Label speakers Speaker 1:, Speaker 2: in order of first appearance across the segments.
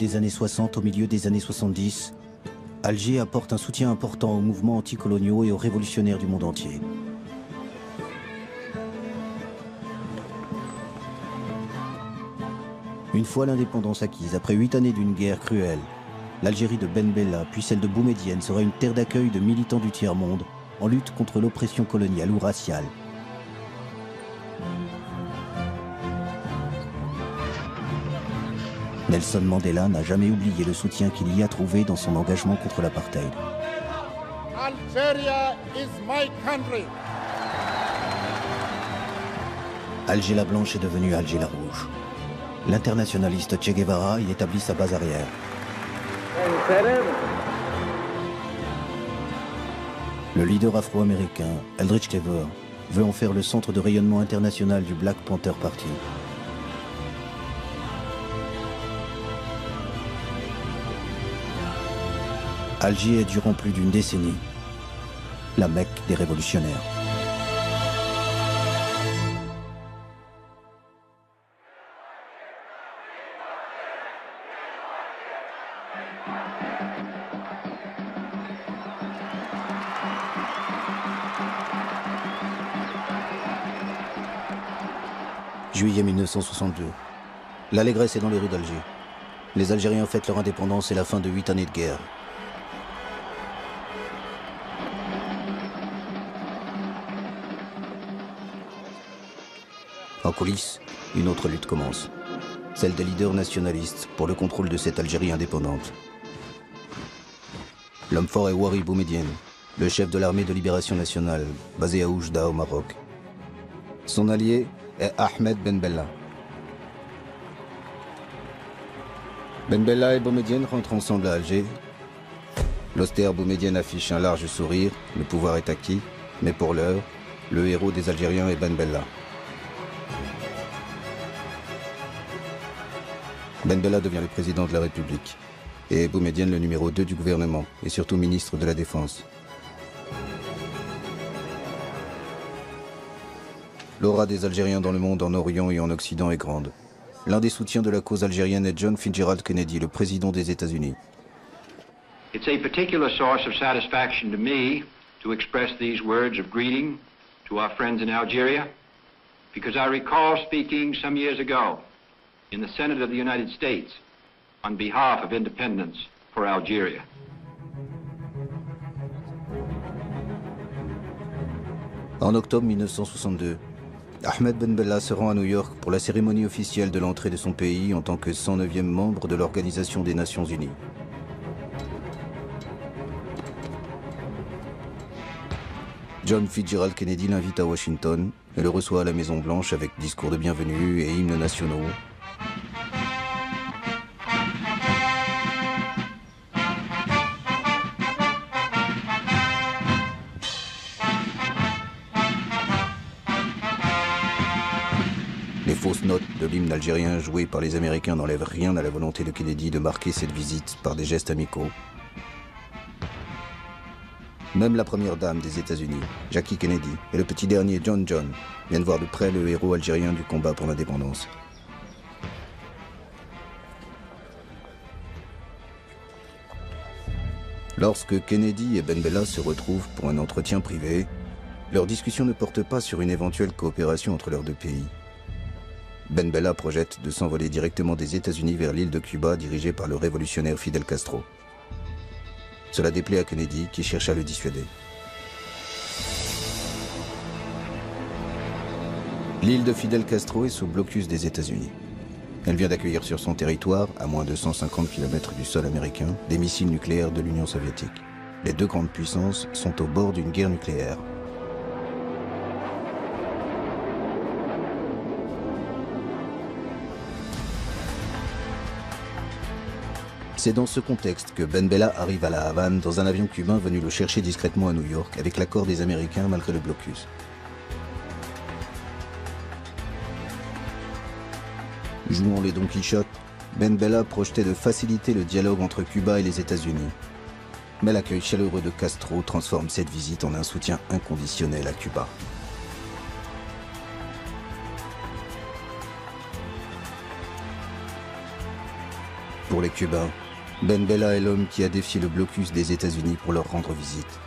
Speaker 1: des années 60 au milieu des années 70, Alger apporte un soutien important aux mouvements anticoloniaux et aux révolutionnaires du monde entier. Une fois l'indépendance acquise, après 8 années d'une guerre cruelle, l'Algérie de Ben Bella, puis celle de Boumedienne, sera une terre d'accueil de militants du tiers-monde en lutte contre l'oppression coloniale ou raciale. Nelson Mandela n'a jamais oublié le soutien qu'il y a trouvé dans son engagement contre l'apartheid.
Speaker 2: Algeria is my country.
Speaker 1: Alger la Blanche est devenue Alger la Rouge. L'internationaliste Che Guevara y établit sa base arrière. Le leader afro-américain, Eldridge Cleaver, veut en faire le centre de rayonnement international du Black Panther Party. Alger est durant plus d'une décennie la Mecque des révolutionnaires. Juillet 1962. L'allégresse est dans les rues d'Alger. Les Algériens fêtent leur indépendance et la fin de 8 années de guerre. En coulisses, une autre lutte commence. Celle des leaders nationalistes pour le contrôle de cette Algérie indépendante. L'homme fort est Ouari Boumedienne, le chef de l'armée de libération nationale, basé à Oujda au Maroc. Son allié est Ahmed Ben Bella. Ben Bella et Boumedienne rentrent ensemble à Alger. L'austère Boumedienne affiche un large sourire, le pouvoir est acquis, mais pour l'heure, le héros des Algériens est Ben Bella. Ben Bella devient le président de la République et Boumedienne le numéro 2 du gouvernement et surtout ministre de la Défense. L'aura des Algériens dans le monde en Orient et en Occident est grande. L'un des soutiens de la cause algérienne est John Fitzgerald Kennedy, le président des États-Unis.
Speaker 3: It's a particular source of satisfaction to me to express these words of greeting to our friends in Algeria, because I recall speaking some years ago in the Senate of the United States on behalf of independence for Algeria.
Speaker 1: En octobre 1962, Ahmed Ben Bella se rend à New York pour la cérémonie officielle de l'entrée de son pays en tant que 109e membre de l'Organisation des Nations Unies. John Fitzgerald Kennedy l'invite à Washington et le reçoit à la Maison-Blanche avec discours de bienvenue et hymnes nationaux. Les fausses notes de l'hymne algérien joué par les Américains n'enlèvent rien à la volonté de Kennedy de marquer cette visite par des gestes amicaux. Même la première dame des États-Unis, Jackie Kennedy, et le petit dernier John viennent voir de près le héros algérien du combat pour l'indépendance. Lorsque Kennedy et Ben Bella se retrouvent pour un entretien privé, leur discussion ne porte pas sur une éventuelle coopération entre leurs deux pays. Ben Bella projette de s'envoler directement des États-Unis vers l'île de Cuba dirigée par le révolutionnaire Fidel Castro. Cela déplaît à Kennedy qui cherche à le dissuader. L'île de Fidel Castro est sous blocus des États-Unis. Elle vient d'accueillir sur son territoire, à moins de 150 km du sol américain, des missiles nucléaires de l'Union soviétique. Les deux grandes puissances sont au bord d'une guerre nucléaire. C'est dans ce contexte que Ben Bella arrive à La Havane dans un avion cubain venu le chercher discrètement à New York avec l'accord des Américains malgré le blocus. Jouant les Don Quichotte, Ben Bella projetait de faciliter le dialogue entre Cuba et les États-Unis. Mais l'accueil chaleureux de Castro transforme cette visite en un soutien inconditionnel à Cuba. Pour les Cubains, Ben Bella est l'homme qui a défié le blocus des États-Unis pour leur rendre visite.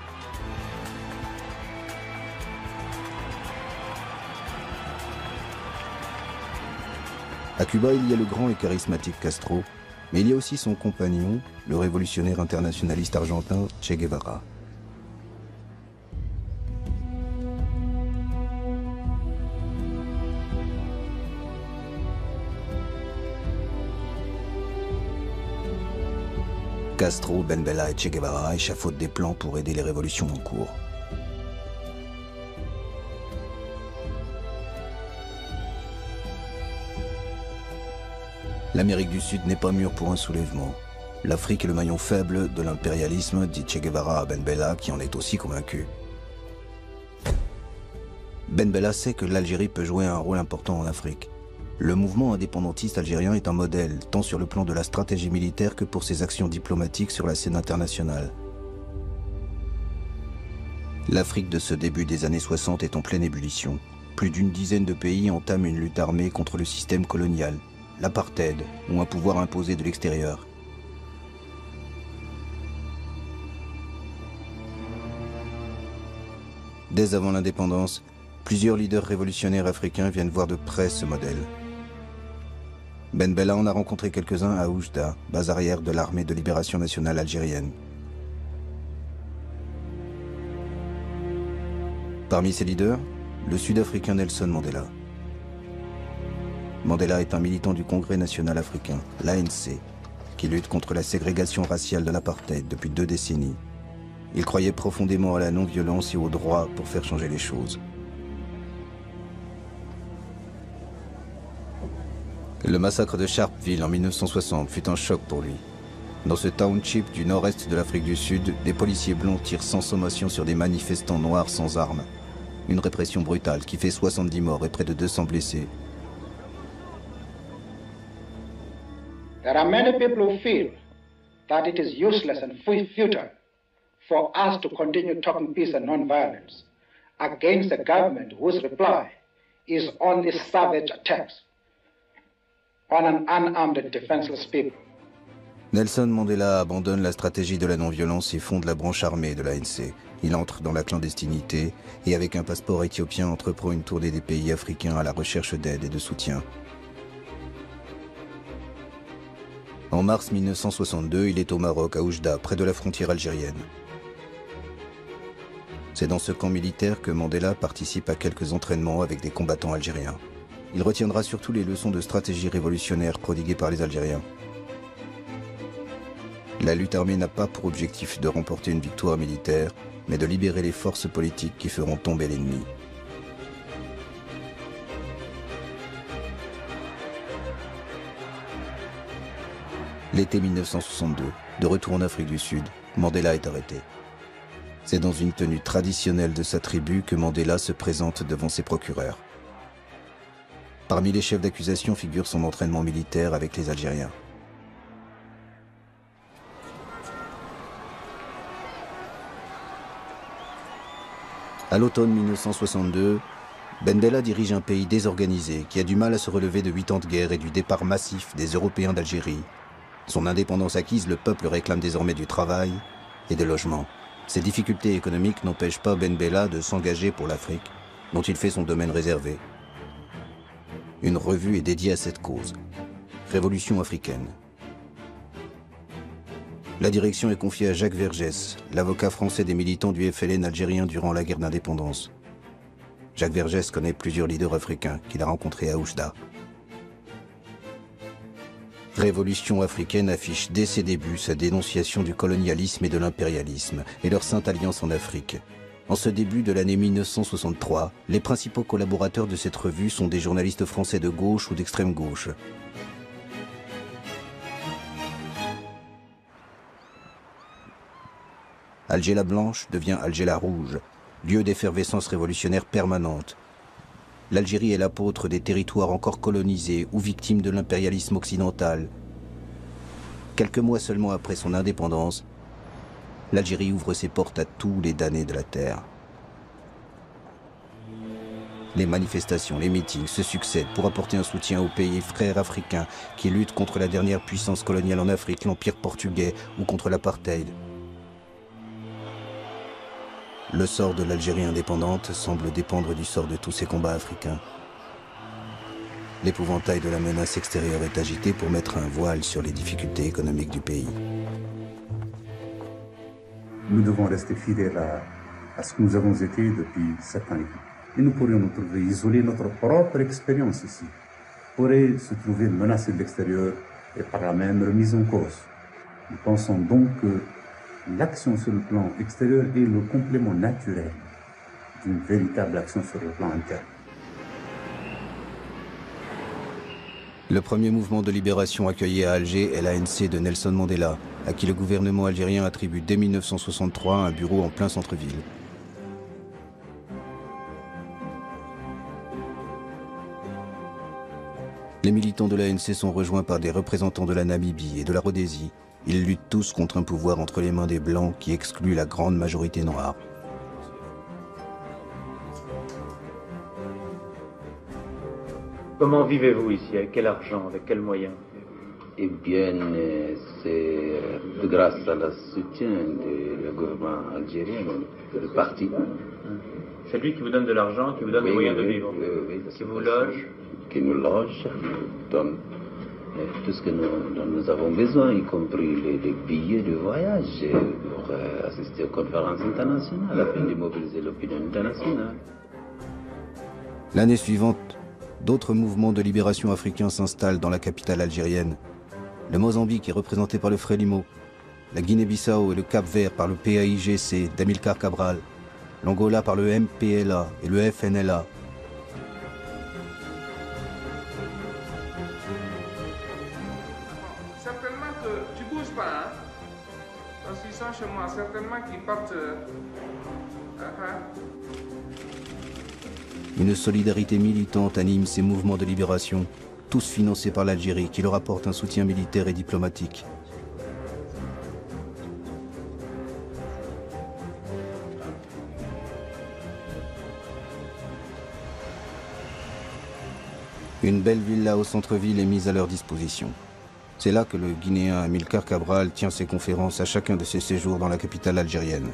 Speaker 1: À Cuba, il y a le grand et charismatique Castro, mais il y a aussi son compagnon, le révolutionnaire internationaliste argentin Che Guevara. Castro, Ben Bella et Che Guevara échafaudent des plans pour aider les révolutions en cours. L'Amérique du Sud n'est pas mûre pour un soulèvement. L'Afrique est le maillon faible de l'impérialisme, dit Che Guevara à Ben Bella, qui en est aussi convaincu. Ben Bella sait que l'Algérie peut jouer un rôle important en Afrique. Le mouvement indépendantiste algérien est un modèle, tant sur le plan de la stratégie militaire que pour ses actions diplomatiques sur la scène internationale. L'Afrique de ce début des années 60 est en pleine ébullition. Plus d'une dizaine de pays entament une lutte armée contre le système colonial, l'apartheid ou un pouvoir imposé de l'extérieur. Dès avant l'indépendance, plusieurs leaders révolutionnaires africains viennent voir de près ce modèle. Ben Bella en a rencontré quelques-uns à Oujda, base arrière de l'armée de libération nationale algérienne. Parmi ces leaders, le Sud-Africain Nelson Mandela. Mandela est un militant du Congrès national africain, l'ANC, qui lutte contre la ségrégation raciale de l'apartheid depuis 2 décennies. Il croyait profondément à la non-violence et au droit pour faire changer les choses. Le massacre de Sharpeville en 1960 fut un choc pour lui. Dans ce township du nord-est de l'Afrique du Sud, des policiers blonds tirent sans sommation sur des manifestants noirs sans armes. Une répression brutale qui fait 70 morts et près de 200 blessés.
Speaker 4: There are many people who feel that it is useless and futile for us to continue talking peace and non-violence against a government whose reply is only savage attacks on an unarmed and defenseless people.
Speaker 1: Nelson Mandela abandonne la stratégie de la non-violence et fonde la branche armée de l'ANC. Il entre dans la clandestinité et avec un passeport éthiopien entreprend une tournée des pays africains à la recherche d'aide et de soutien. En mars 1962, il est au Maroc, à Oujda, près de la frontière algérienne. C'est dans ce camp militaire que Mandela participe à quelques entraînements avec des combattants algériens. Il retiendra surtout les leçons de stratégie révolutionnaire prodiguées par les Algériens. La lutte armée n'a pas pour objectif de remporter une victoire militaire, mais de libérer les forces politiques qui feront tomber l'ennemi. L'été 1962, de retour en Afrique du Sud, Mandela est arrêté. C'est dans une tenue traditionnelle de sa tribu que Mandela se présente devant ses procureurs. Parmi les chefs d'accusation figure son entraînement militaire avec les Algériens. À l'automne 1962, Ben Bella dirige un pays désorganisé qui a du mal à se relever de 8 ans de guerre et du départ massif des Européens d'Algérie. Son indépendance acquise, le peuple réclame désormais du travail et des logements. Ces difficultés économiques n'empêchent pas Ben Bella de s'engager pour l'Afrique, dont il fait son domaine réservé. Une revue est dédiée à cette cause, Révolution africaine. La direction est confiée à Jacques Vergès, l'avocat français des militants du FLN algérien durant la guerre d'indépendance. Jacques Vergès connaît plusieurs leaders africains qu'il a rencontrés à Oujda. Révolution africaine affiche dès ses débuts sa dénonciation du colonialisme et de l'impérialisme et leur sainte alliance en Afrique. En ce début de l'année 1963, les principaux collaborateurs de cette revue sont des journalistes français de gauche ou d'extrême gauche. Alger la Blanche devient Alger la Rouge, lieu d'effervescence révolutionnaire permanente. L'Algérie est l'apôtre des territoires encore colonisés ou victimes de l'impérialisme occidental. Quelques mois seulement après son indépendance, l'Algérie ouvre ses portes à tous les damnés de la terre. Les manifestations, les meetings se succèdent pour apporter un soutien aux pays frères africains qui luttent contre la dernière puissance coloniale en Afrique, l'Empire portugais, ou contre l'apartheid. Le sort de l'Algérie indépendante semble dépendre du sort de tous ces combats africains. L'épouvantail de la menace extérieure est agité pour mettre un voile sur les difficultés économiques du pays.
Speaker 5: Nous devons rester fidèles à ce que nous avons été depuis 7 ans. Et nous pourrions nous trouver isolés, notre propre expérience ici pourrait se trouver menacée de l'extérieur et par la même remise en cause. Nous pensons donc que l'action sur le plan extérieur est le complément naturel d'une véritable action sur le plan interne.
Speaker 1: Le premier mouvement de libération accueilli à Alger est l'ANC de Nelson Mandela, à qui le gouvernement algérien attribue dès 1963 un bureau en plein centre-ville. Les militants de l'ANC sont rejoints par des représentants de la Namibie et de la Rhodésie. Ils luttent tous contre un pouvoir entre les mains des Blancs qui exclut la grande majorité noire.
Speaker 6: Comment vivez-vous ici? Avec quel argent? Avec quels moyens?
Speaker 7: Eh bien, c'est grâce à le soutien du gouvernement algérien, du parti.
Speaker 6: C'est lui qui vous donne de l'argent, qui vous donne les moyens de vivre, qui vous loge?
Speaker 7: Qui nous loge, donne tout ce que nous avons besoin, y compris les billets de voyage pour assister aux conférences internationales, afin de mobiliser l'opinion internationale.
Speaker 1: L'année suivante, d'autres mouvements de libération africains s'installent dans la capitale algérienne. Le Mozambique est représenté par le Frélimo, la Guinée-Bissau et le Cap-Vert par le PAIGC d'Amilcar Cabral, l'Angola par le MPLA et le FNLA.
Speaker 8: Certainement que tu bouges pas, hein? Parce qu'ils sont chez moi, certainement qu'ils partent.
Speaker 1: Une solidarité militante anime ces mouvements de libération, tous financés par l'Algérie, qui leur apporte un soutien militaire et diplomatique. Une belle villa au centre-ville est mise à leur disposition. C'est là que le Guinéen Amilcar Cabral tient ses conférences à chacun de ses séjours dans la capitale algérienne.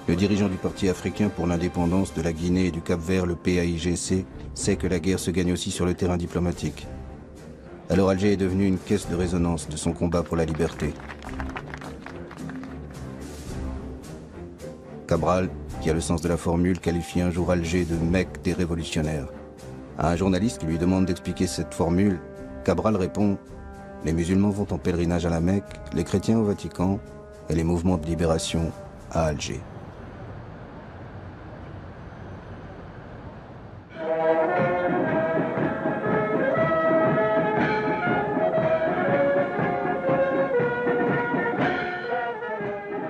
Speaker 1: Le dirigeant du Parti africain pour l'indépendance de la Guinée et du Cap-Vert, le PAIGC, sait que la guerre se gagne aussi sur le terrain diplomatique. Alors Alger est devenu une caisse de résonance de son combat pour la liberté. Cabral, qui a le sens de la formule, qualifie un jour Alger de Mecque des révolutionnaires. À un journaliste qui lui demande d'expliquer cette formule, Cabral répond « Les musulmans vont en pèlerinage à la Mecque, les chrétiens au Vatican et les mouvements de libération à Alger. »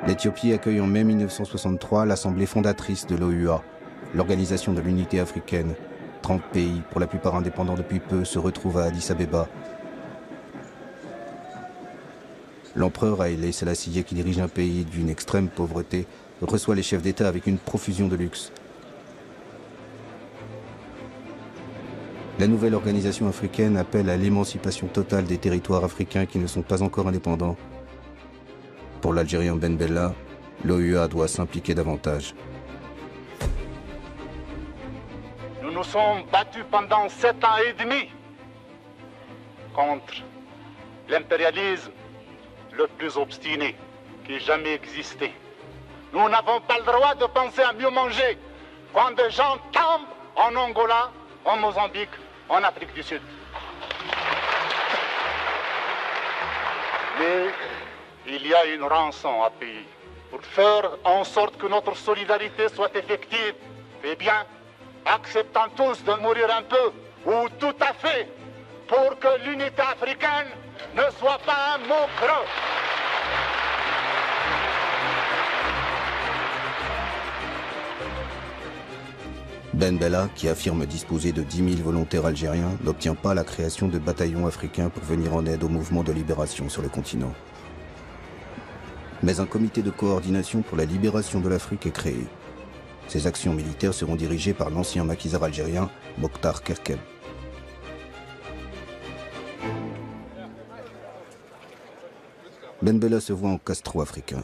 Speaker 1: L'Éthiopie accueille en mai 1963 l'assemblée fondatrice de l'OUA, l'Organisation de l'Unité africaine. 30 pays, pour la plupart indépendants depuis peu, se retrouvent à Addis Abeba. L'empereur Haïlé Sélassié, qui dirige un pays d'une extrême pauvreté, reçoit les chefs d'État avec une profusion de luxe. La nouvelle organisation africaine appelle à l'émancipation totale des territoires africains qui ne sont pas encore indépendants. Pour l'Algérien Ben Bella, l'OUA doit s'impliquer davantage.
Speaker 9: Nous nous sommes battus pendant 7 ans et demi contre l'impérialisme le plus obstiné qui ait jamais existé. Nous n'avons pas le droit de penser à mieux manger quand des gens tombent en Angola, en Mozambique, en Afrique du Sud. Mais il y a une rançon à payer pour faire en sorte que notre solidarité soit effective. Eh bien, acceptons tous de mourir un peu, ou tout à fait, pour que l'unité africaine ne soit pas un mot creux.
Speaker 1: Ben Bella, qui affirme disposer de 10 000 volontaires algériens, n'obtient pas la création de bataillons africains pour venir en aide au mouvement de libération sur le continent. Mais un comité de coordination pour la libération de l'Afrique est créé. Ses actions militaires seront dirigées par l'ancien maquisard algérien Mokhtar Kerkeb. Ben Bella se voit en Castro africain.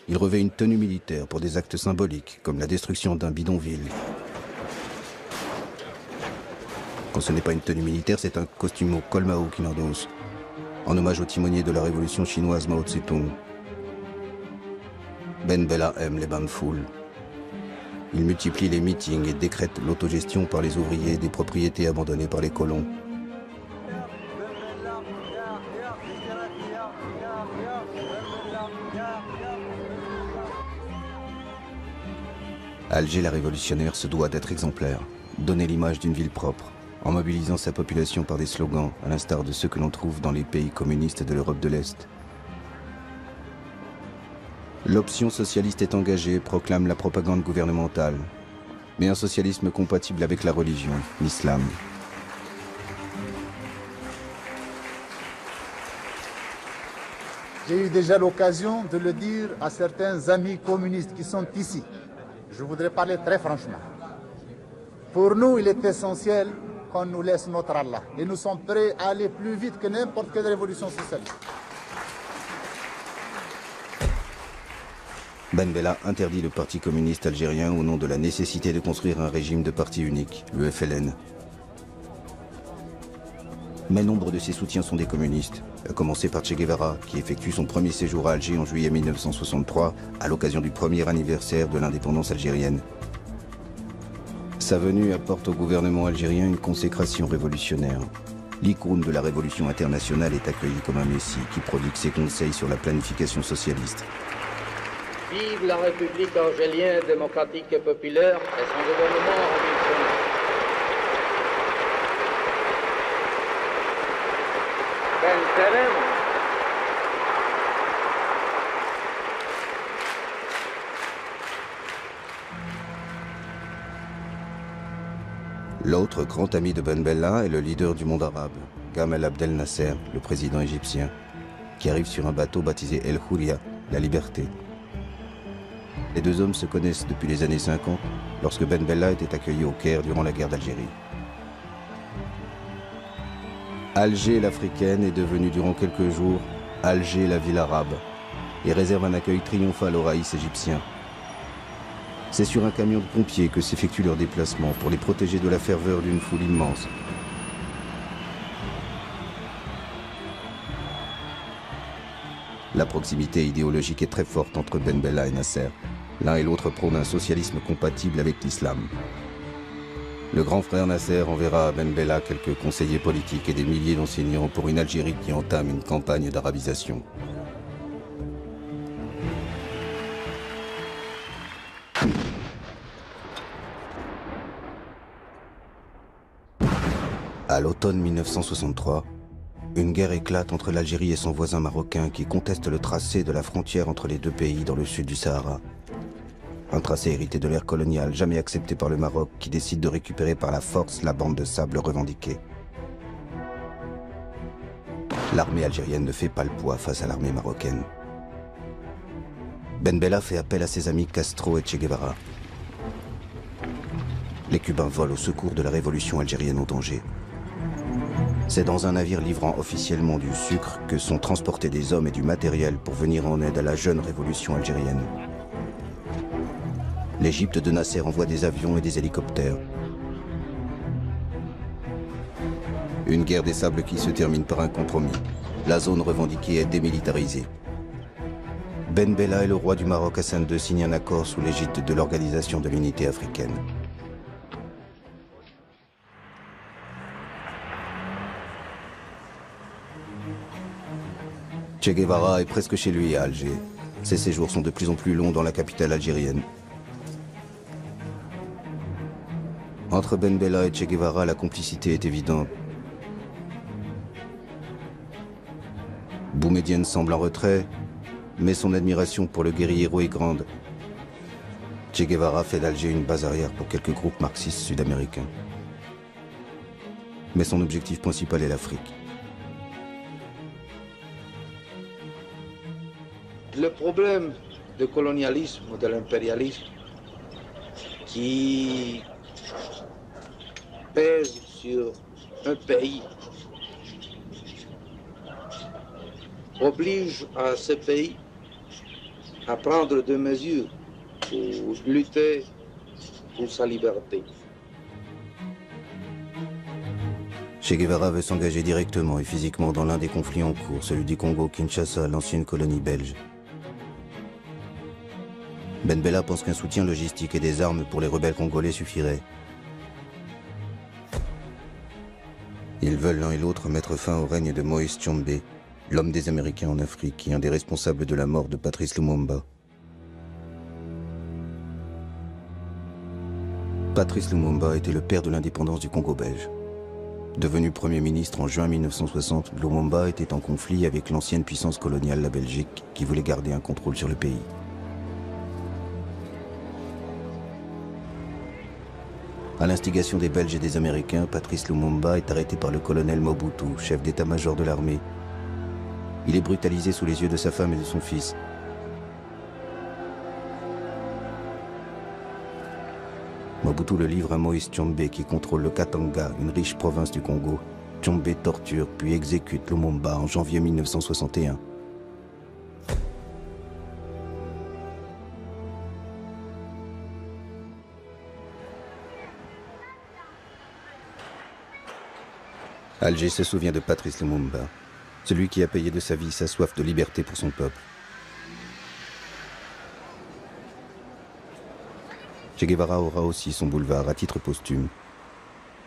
Speaker 1: Il revêt une tenue militaire pour des actes symboliques, comme la destruction d'un bidonville. Quand ce n'est pas une tenue militaire, c'est un costume au col Mao qu'il endosse, en hommage au timonier de la révolution chinoise Mao Tse-tung. Ben Bella aime les bains de foule. Il multiplie les meetings et décrète l'autogestion par les ouvriers des propriétés abandonnées par les colons. Alger la révolutionnaire se doit d'être exemplaire, donner l'image d'une ville propre, en mobilisant sa population par des slogans, à l'instar de ceux que l'on trouve dans les pays communistes de l'Europe de l'Est. L'option socialiste est engagée, proclame la propagande gouvernementale, mais un socialisme compatible avec la religion, l'islam.
Speaker 9: J'ai eu déjà l'occasion de le dire à certains amis communistes qui sont ici. Je voudrais parler très franchement. Pour nous, il est essentiel qu'on nous laisse notre Allah. Et nous sommes prêts à aller plus vite que n'importe quelle révolution socialiste.
Speaker 1: Ben Bella interdit le Parti communiste algérien au nom de la nécessité de construire un régime de parti unique, le FLN. Mais nombre de ses soutiens sont des communistes, à commencer par Che Guevara, qui effectue son premier séjour à Alger en juillet 1963, à l'occasion du premier anniversaire de l'indépendance algérienne. Sa venue apporte au gouvernement algérien une consécration révolutionnaire. L'icône de la révolution internationale est accueilli comme un messie qui prodigue ses conseils sur la planification socialiste.
Speaker 10: Vive la République algérienne démocratique et populaire et son gouvernement révolutionnaire. Ben Salem.
Speaker 1: L'autre grand ami de Ben Bella est le leader du monde arabe, Gamal Abdel Nasser, le président égyptien, qui arrive sur un bateau baptisé El Houria, la liberté. Les deux hommes se connaissent depuis les années 50, lorsque Ben Bella était accueilli au Caire durant la guerre d'Algérie. Alger l'africaine est devenue durant quelques jours Alger la ville arabe et réserve un accueil triomphal aux raïs égyptiens. C'est sur un camion de pompiers que s'effectue leur déplacement pour les protéger de la ferveur d'une foule immense. La proximité idéologique est très forte entre Ben Bella et Nasser. L'un et l'autre prônent un socialisme compatible avec l'islam. Le grand frère Nasser enverra à Ben Bella quelques conseillers politiques et des milliers d'enseignants pour une Algérie qui entame une campagne d'arabisation. À l'automne 1963, une guerre éclate entre l'Algérie et son voisin marocain qui conteste le tracé de la frontière entre les deux pays dans le sud du Sahara. Un tracé hérité de l'ère coloniale, jamais accepté par le Maroc, qui décide de récupérer par la force la bande de sable revendiquée. L'armée algérienne ne fait pas le poids face à l'armée marocaine. Ben Bella fait appel à ses amis Castro et Che Guevara. Les Cubains volent au secours de la révolution algérienne en danger. C'est dans un navire livrant officiellement du sucre que sont transportés des hommes et du matériel pour venir en aide à la jeune révolution algérienne. L'Égypte de Nasser envoie des avions et des hélicoptères. Une guerre des sables qui se termine par un compromis. La zone revendiquée est démilitarisée. Ben Bella et le roi du Maroc Hassan II signent un accord sous l'égide de l'Organisation de l'Unité africaine. Che Guevara est presque chez lui à Alger. Ses séjours sont de plus en plus longs dans la capitale algérienne. Entre Ben Bella et Che Guevara, la complicité est évidente. Boumedienne semble en retrait, mais son admiration pour le guerriero est grande. Che Guevara fait d'Alger une base arrière pour quelques groupes marxistes sud-américains. Mais son objectif principal est l'Afrique.
Speaker 10: Le problème du colonialisme ou de l'impérialisme
Speaker 11: qui pèse sur un pays oblige à ce pays à prendre des mesures pour lutter pour sa liberté.
Speaker 1: Che Guevara veut s'engager directement et physiquement dans l'un des conflits en cours, celui du Congo-Kinshasa, l'ancienne colonie belge. Ben Bella pense qu'un soutien logistique et des armes pour les rebelles congolais suffirait. Ils veulent l'un et l'autre mettre fin au règne de Moïse Tshombe, l'homme des Américains en Afrique et un des responsables de la mort de Patrice Lumumba. Patrice Lumumba était le père de l'indépendance du Congo belge. Devenu Premier ministre en juin 1960, Lumumba était en conflit avec l'ancienne puissance coloniale, la Belgique, qui voulait garder un contrôle sur le pays. À l'instigation des Belges et des Américains, Patrice Lumumba est arrêté par le colonel Mobutu, chef d'état-major de l'armée. Il est brutalisé sous les yeux de sa femme et de son fils. Mobutu le livre à Moïse Tshombe qui contrôle le Katanga, une riche province du Congo. Tshombe torture puis exécute Lumumba en janvier 1961. Alger se souvient de Patrice Lumumba, celui qui a payé de sa vie sa soif de liberté pour son peuple. Che Guevara aura aussi son boulevard à titre posthume.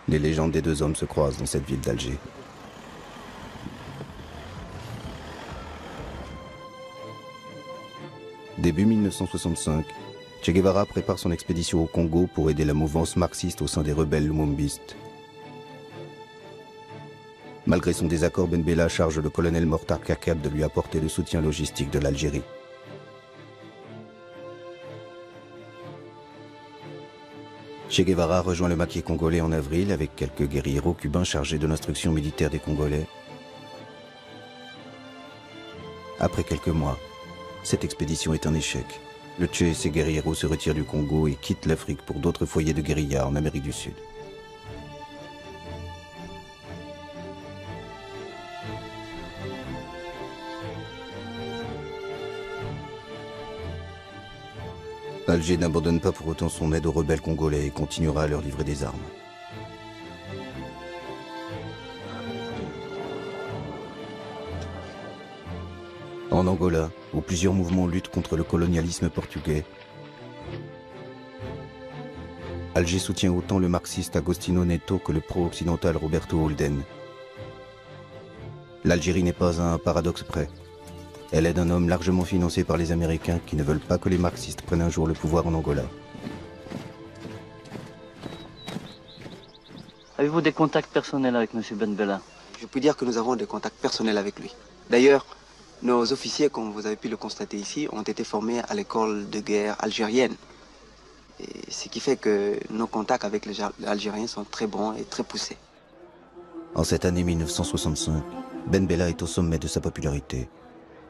Speaker 1: Les légendes des deux hommes se croisent dans cette ville d'Alger. Début 1965, Che Guevara prépare son expédition au Congo pour aider la mouvance marxiste au sein des rebelles lumumbistes. Malgré son désaccord, Ben Bella charge le colonel Mortar Kakab de lui apporter le soutien logistique de l'Algérie. Che Guevara rejoint le maquis congolais en avril avec quelques guérilleros cubains chargés de l'instruction militaire des Congolais. Après quelques mois, cette expédition est un échec. Le Che et ses guérilleros se retirent du Congo et quittent l'Afrique pour d'autres foyers de guérilla en Amérique du Sud. Alger n'abandonne pas pour autant son aide aux rebelles congolais et continuera à leur livrer des armes. En Angola, où plusieurs mouvements luttent contre le colonialisme portugais, Alger soutient autant le marxiste Agostinho Neto que le pro-occidental Roberto Holden. L'Algérie n'est pas à un paradoxe près. Elle aide un homme largement financé par les Américains qui ne veulent pas que les marxistes prennent un jour le pouvoir en Angola.
Speaker 12: Avez-vous des contacts personnels avec M. Ben Bella?
Speaker 13: Je peux dire que nous avons des contacts personnels avec lui. D'ailleurs, nos officiers, comme vous avez pu le constater ici, ont été formés à l'école de guerre algérienne. Et ce qui fait que nos contacts avec les Algériens sont très bons et très poussés.
Speaker 1: En cette année 1965, Ben Bella est au sommet de sa popularité.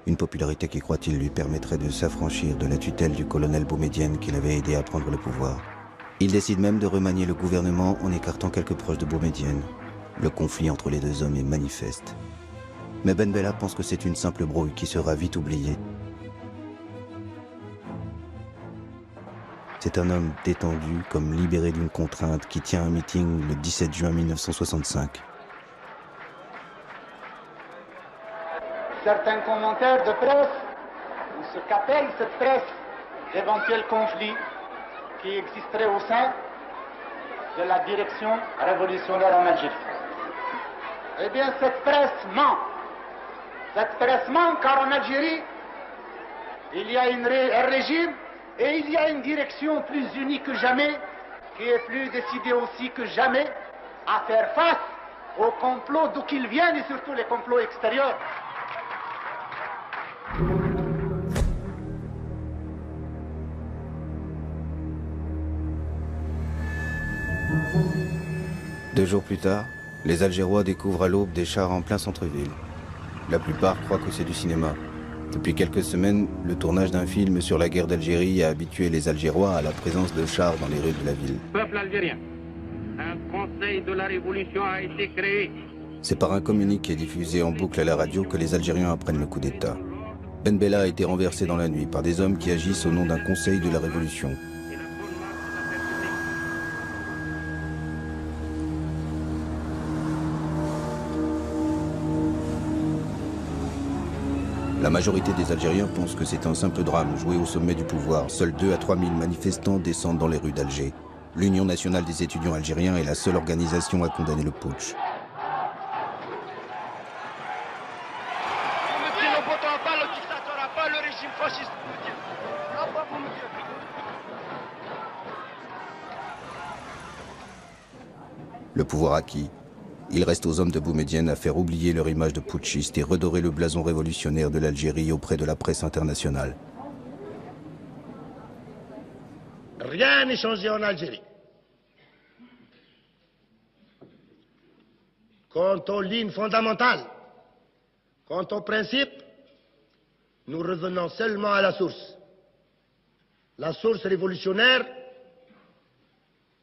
Speaker 1: Une popularité qui, croit-il, lui permettrait de s'affranchir de la tutelle du colonel Boumedienne qui l'avait aidé à prendre le pouvoir. Il décide même de remanier le gouvernement en écartant quelques proches de Boumedienne. Le conflit entre les deux hommes est manifeste. Mais Ben Bella pense que c'est une simple brouille qui sera vite oubliée. C'est un homme détendu, comme libéré d'une contrainte, qui tient un meeting le 17 juin 1965.
Speaker 4: Certains commentaires de presse, ou ce qu'appelle cette presse, d'éventuels conflits qui existeraient au sein de la direction révolutionnaire en Algérie. Eh bien, cette presse ment. Cette presse ment car en Algérie, il y a un régime et il y a une direction plus unie que jamais, qui est plus décidée aussi que jamais à faire face aux complots d'où qu'ils viennent et surtout les complots extérieurs.
Speaker 1: Deux jours plus tard, les Algérois découvrent à l'aube des chars en plein centre-ville. La plupart croient que c'est du cinéma. Depuis quelques semaines, le tournage d'un film sur la guerre d'Algérie a habitué les Algérois à la présence de chars dans les rues de la ville.
Speaker 14: Peuple algérien, un conseil de la révolution a été créé.
Speaker 1: C'est par un communiqué diffusé en boucle à la radio que les Algériens apprennent le coup d'État. Ben Bella a été renversé dans la nuit par des hommes qui agissent au nom d'un conseil de la révolution. La majorité des Algériens pensent que c'est un simple drame joué au sommet du pouvoir. Seuls 2 à 3 000 manifestants descendent dans les rues d'Alger. L'Union nationale des étudiants algériens est la seule organisation à condamner le putsch. Le pouvoir acquis, il reste aux hommes de Boumedienne à faire oublier leur image de putschiste et redorer le blason révolutionnaire de l'Algérie auprès de la presse internationale.
Speaker 15: Rien n'est changé en Algérie. Quant aux lignes fondamentales, quant aux principes, nous revenons seulement à la source. La source révolutionnaire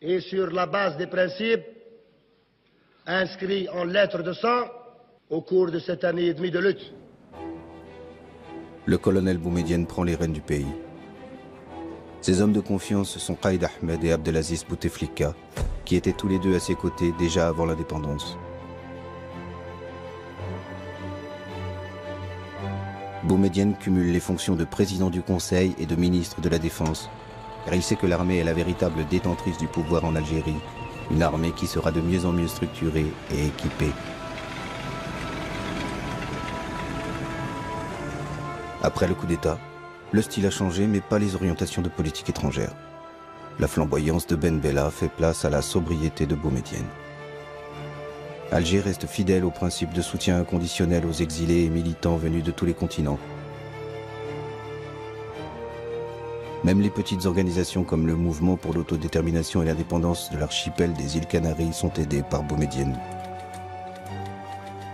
Speaker 15: est sur la base des principes inscrits en lettres de sang au cours de cette année et demie de lutte.
Speaker 1: Le colonel Boumedienne prend les rênes du pays. Ses hommes de confiance sont Qaïd Ahmed et Abdelaziz Bouteflika, qui étaient tous les deux à ses côtés déjà avant l'indépendance. Boumedienne cumule les fonctions de président du Conseil et de ministre de la Défense, car il sait que l'armée est la véritable détentrice du pouvoir en Algérie, une armée qui sera de mieux en mieux structurée et équipée. Après le coup d'État, le style a changé, mais pas les orientations de politique étrangère. La flamboyance de Ben Bella fait place à la sobriété de Boumedienne. Alger reste fidèle au principe de soutien inconditionnel aux exilés et militants venus de tous les continents. Même les petites organisations comme le Mouvement pour l'autodétermination et l'indépendance de l'archipel des îles Canaries sont aidées par Boumedienne.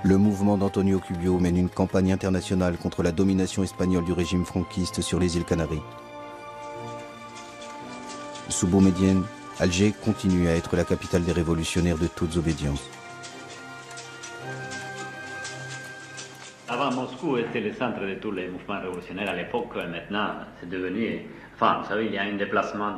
Speaker 1: Le mouvement d'Antonio Cubio mène une campagne internationale contre la domination espagnole du régime franquiste sur les îles Canaries. Sous Boumedienne, Alger continue à être la capitale des révolutionnaires de toutes obédiences.
Speaker 16: Avant, Moscou était le centre de tous les mouvements révolutionnaires à l'époque. Maintenant, c'est devenu... Enfin, vous savez, il y a un déplacement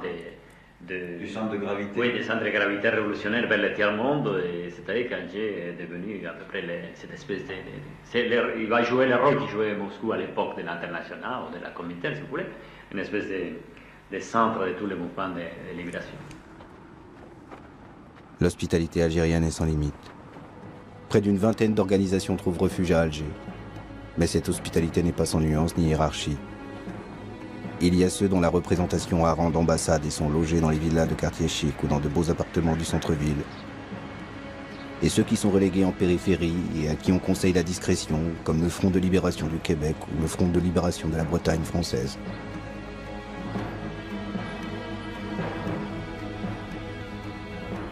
Speaker 16: du centre de gravité. Oui, des centres de gravité révolutionnaires vers le tiers-monde. C'est-à-dire qu'Alger est devenu à peu près cette espèce de... il va jouer le rôle qu'il jouait Moscou à l'époque de l'international ou de la Comintern, si vous voulez. Une espèce de centre de tous les mouvements de libération.
Speaker 1: L'hospitalité algérienne est sans limite. Près d'une vingtaine d'organisations trouvent refuge à Alger. Mais cette hospitalité n'est pas sans nuance ni hiérarchie. Il y a ceux dont la représentation a rang d'ambassade et sont logés dans les villas de quartiers chics ou dans de beaux appartements du centre-ville. Et ceux qui sont relégués en périphérie et à qui on conseille la discrétion, comme le Front de libération du Québec ou le Front de libération de la Bretagne française.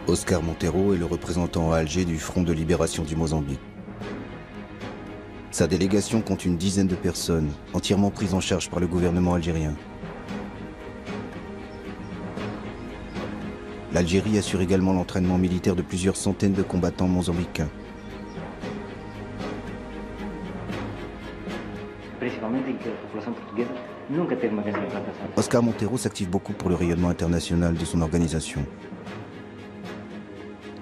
Speaker 1: Oscar Montero est le représentant à Alger du Front de libération du Mozambique. Sa délégation compte une dizaine de personnes, entièrement prises en charge par le gouvernement algérien. L'Algérie assure également l'entraînement militaire de plusieurs centaines de combattants mozambicains. Oscar Montero s'active beaucoup pour le rayonnement international de son organisation.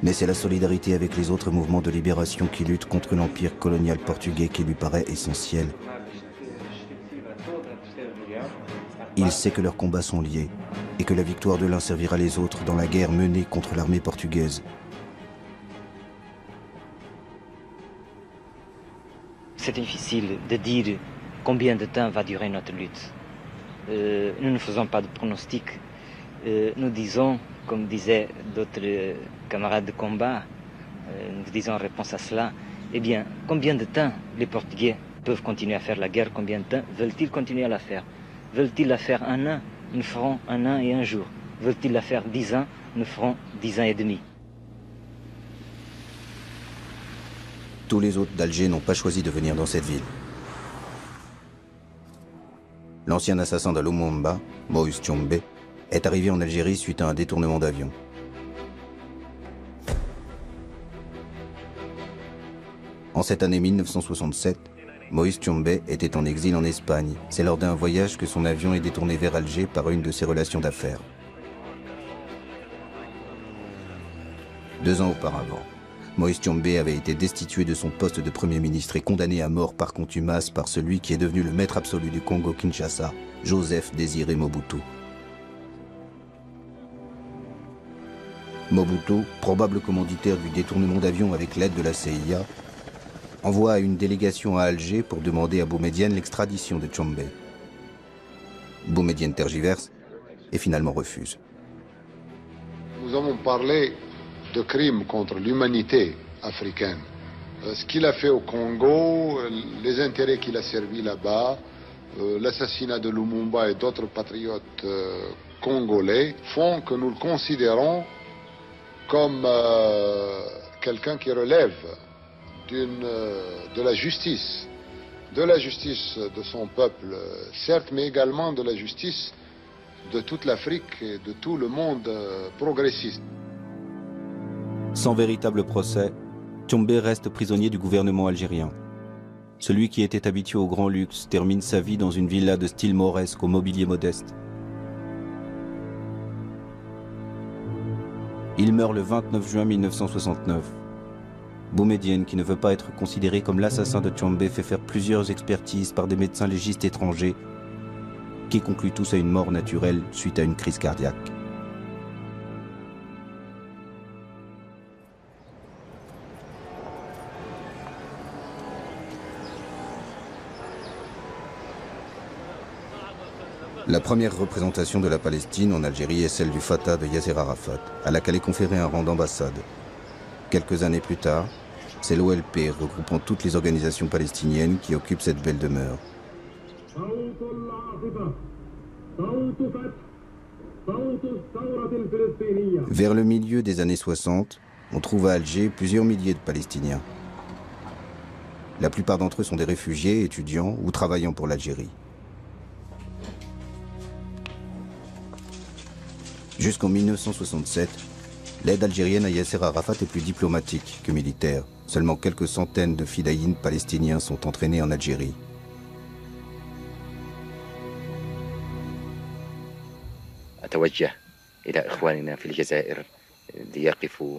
Speaker 1: Mais c'est la solidarité avec les autres mouvements de libération qui luttent contre l'empire colonial portugais qui lui paraît essentiel. Il sait que leurs combats sont liés et que la victoire de l'un servira les autres dans la guerre menée contre l'armée portugaise.
Speaker 17: C'est difficile de dire combien de temps va durer notre lutte. Nous ne faisons pas de pronostics. Nous disons, comme disaient d'autres camarades de combat, nous disons en réponse à cela, eh bien, combien de temps les Portugais peuvent continuer à faire la guerre? Combien de temps veulent-ils continuer à la faire? Veulent-ils la faire 1 an? Nous ferons 1 an et 1 jour. Veulent-ils la faire 10 ans? Nous ferons 10 ans et demi.
Speaker 1: Tous les autres d'Alger n'ont pas choisi de venir dans cette ville. L'ancien assassin de Lumumba, Moïse Tshombe, est arrivé en Algérie suite à un détournement d'avion. En cette année 1967, Moïse Tshombe était en exil en Espagne. C'est lors d'un voyage que son avion est détourné vers Alger par une de ses relations d'affaires. 2 ans auparavant, Moïse Tshombe avait été destitué de son poste de Premier ministre et condamné à mort par contumace par celui qui est devenu le maître absolu du Congo-Kinshasa, Joseph Désiré Mobutu. Mobutu, probable commanditaire du détournement d'avion avec l'aide de la CIA, envoie une délégation à Alger pour demander à Boumedienne l'extradition de Tshombe. Boumedienne tergiverse et finalement refuse.
Speaker 18: Nous avons parlé de crimes contre l'humanité africaine. Ce qu'il a fait au Congo, les intérêts qu'il a servis là-bas, l'assassinat de Lumumba et d'autres patriotes congolais font que nous le considérons comme quelqu'un qui relève de la justice de son peuple, certes, mais également de la justice de toute l'Afrique et de tout le monde progressiste.
Speaker 19: Sans véritable procès, Tshombe reste prisonnier du gouvernement algérien. Celui qui était habitué au grand luxe termine sa vie dans une villa de style mauresque au mobilier modeste. Il meurt le 29 juin 1969. Boumedienne, qui ne veut pas être considéré comme l'assassin de Tshombe, fait faire plusieurs expertises par des médecins légistes étrangers qui concluent tous à une mort naturelle suite à une crise cardiaque.
Speaker 1: La première représentation de la Palestine en Algérie est celle du Fatah de Yasser Arafat, à laquelle est conféré un rang d'ambassade. Quelques années plus tard, c'est l'OLP regroupant toutes les organisations palestiniennes qui occupent cette belle demeure. Vers le milieu des années 60, on trouve à Alger plusieurs milliers de Palestiniens. La plupart d'entre eux sont des réfugiés, étudiants ou travaillant pour l'Algérie. Jusqu'en 1967, l'aide algérienne à Yasser Arafat est plus diplomatique que militaire. Seulement quelques centaines de fidayins palestiniens sont entraînés en Algérie.
Speaker 20: أتوجه إلى إخواننا في الجزائر ليقفوا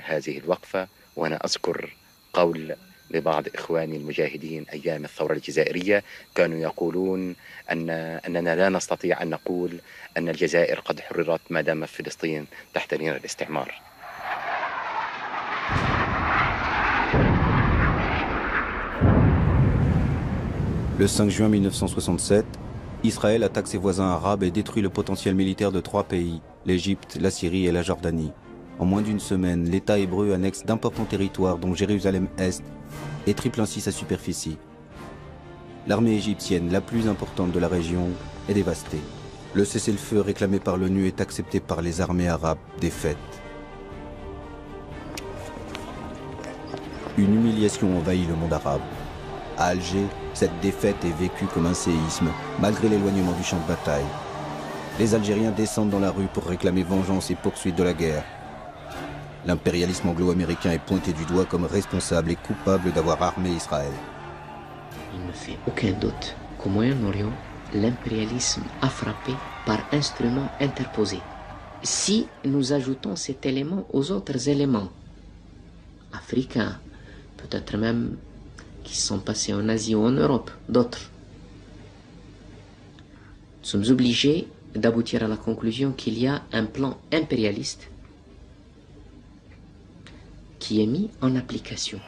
Speaker 20: هذه الوقفة، وأنا أذكر قول لبعض إخواني المجاهدين أيام الثورة الجزائرية كانوا يقولون أننا لا نستطيع أن نقول أن الجزائر قد حررت ما دام فلسطين تحت نير الاستعمار.
Speaker 19: Le 5 juin 1967, Israël attaque ses voisins arabes et détruit le potentiel militaire de 3 pays, l'Égypte, la Syrie et la Jordanie. En moins d'une semaine, l'État hébreu annexe d'importants territoires dont Jérusalem-Est et triple ainsi sa superficie. L'armée égyptienne, la plus importante de la région, est dévastée. Le cessez-le-feu réclamé par l'ONU est accepté par les armées arabes défaites. Une humiliation envahit le monde arabe. À Alger, cette défaite est vécue comme un séisme, malgré l'éloignement du champ de bataille. Les Algériens descendent dans la rue pour réclamer vengeance et poursuite de la guerre. L'impérialisme anglo-américain est pointé du doigt comme responsable et coupable d'avoir armé Israël.
Speaker 21: Il ne fait aucun doute qu'au Moyen-Orient, l'impérialisme a frappé par instruments interposés. Si nous ajoutons cet élément aux autres éléments africains, peut-être même qui sont passés en Asie ou en Europe, d'autres, nous sommes obligés d'aboutir à la conclusion qu'il y a un plan impérialiste qui est mis en application.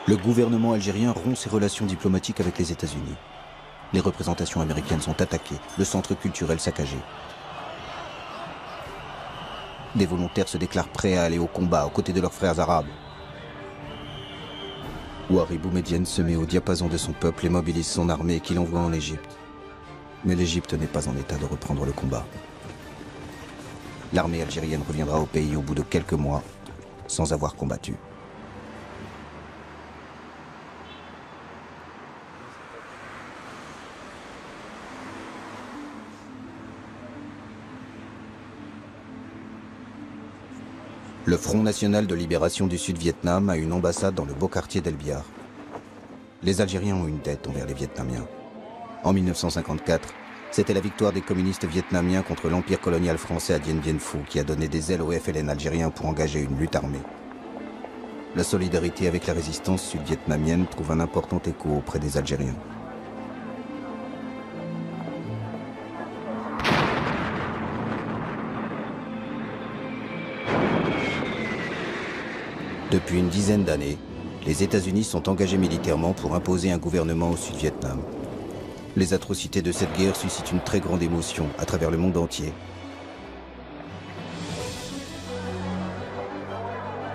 Speaker 19: Le gouvernement algérien rompt ses relations diplomatiques avec les États-Unis. Les représentations américaines sont attaquées, le centre culturel saccagé. Des volontaires se déclarent prêts à aller au combat aux côtés de leurs frères arabes. Ouari Boumedienne se met au diapason de son peuple et mobilise son armée qu'il envoie en Égypte. Mais l'Égypte n'est pas en état de reprendre le combat. L'armée algérienne reviendra au pays au bout de quelques mois, sans avoir combattu. Le Front National de Libération du Sud-Vietnam a une ambassade dans le beau quartier d'El Biar. Les Algériens ont une dette envers les Vietnamiens. En 1954, c'était la victoire des communistes vietnamiens contre l'empire colonial français à Dien Bien Phu qui a donné des ailes au FLN algérien pour engager une lutte armée. La solidarité avec la résistance sud-vietnamienne trouve un important écho auprès des Algériens. Depuis une dizaine d'années, les États-Unis sont engagés militairement pour imposer un gouvernement au Sud-Vietnam. Les atrocités de cette guerre suscitent une très grande émotion à travers le monde entier.